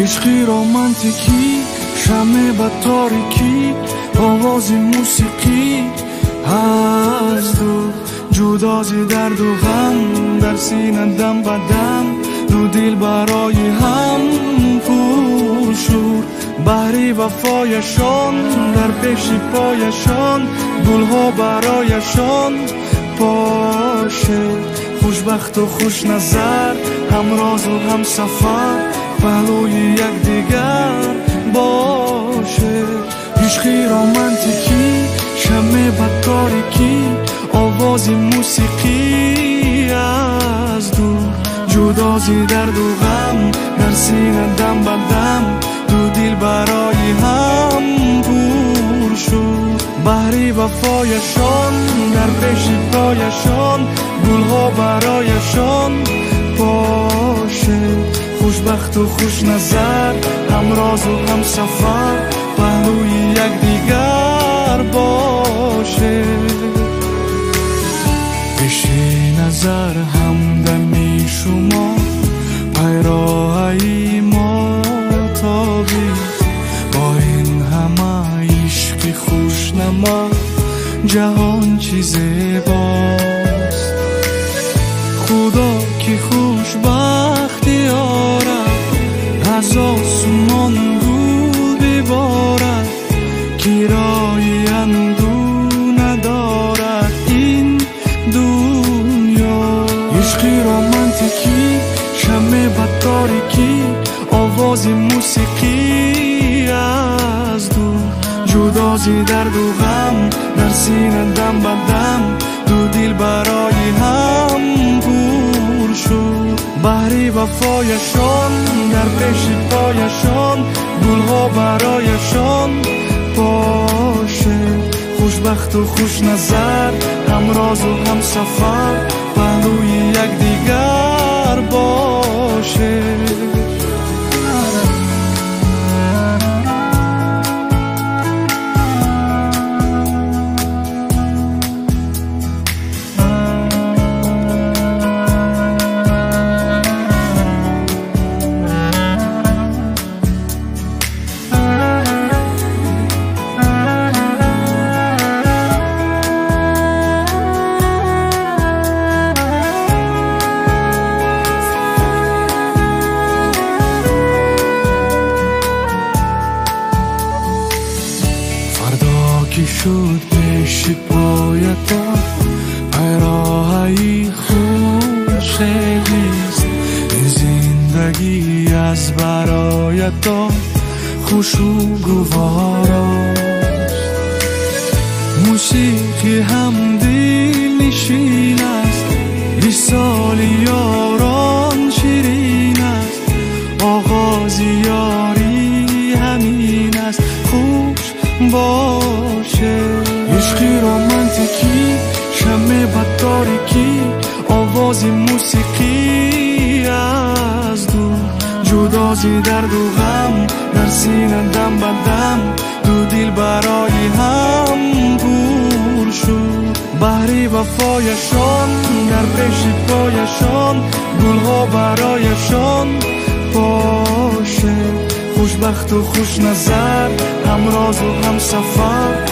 عشقی رومانتیکی شمع با تاریکی آواز موسیقی از دو جدازی درد و غم در سینه دم به دم دو دل برای هم پرشور بحری وفایشان در پیش پایشان گلها برایشان باشه خوشبخت و خوش نظر همراز و هم سفر پهلوی یکدیگر باشه عشقی رومانتیکی شمع با تاریکی آواز موسیقی از دور جدازی درد و غم در سینه دم به دم دو دل برای هم پر شد بحری وفایشان در پیش پایشان گلها برایشان باشه خوشبخت و خوش نظر همراز و هم سفر پهلوی یکدیگر باشه پیش نظر همدمی شما پیراهی ما تابی با این همه عشق خوشنما جهان چی زیباست خدا که خوشبختی آرد از آسمان گل ببارد کرای اندو ندارد این دنیا عشقی رومانتیکی شمع با تاریکی آواز موسیقی از دور جدازی درد و غم در سینه دم به دم دو دل برای هم پر شد بحری وفایشان در پیش پایشان گلها برایشان باشه خوشبخت و خوش نظر همراز و هم سفر پهلوی یکدیگر باشه که شد پیش پایتا پیراهی خوشگیست این زندگی از برایتا خوش و گواراست موسیقی هم دل نشین است وصال یاران شیرین است آغاز یاری همین است خوش باشه عشقی رومانتیکی شمع با تاریکی آواز موسیقی از دور جدازی درد و غم در سینه دم به دم دو دل برای هم پر شد بحری وفایشان در پیش پایشان گلها برایشان باشه خوشبخت و خوش نظر همراز و هم سفر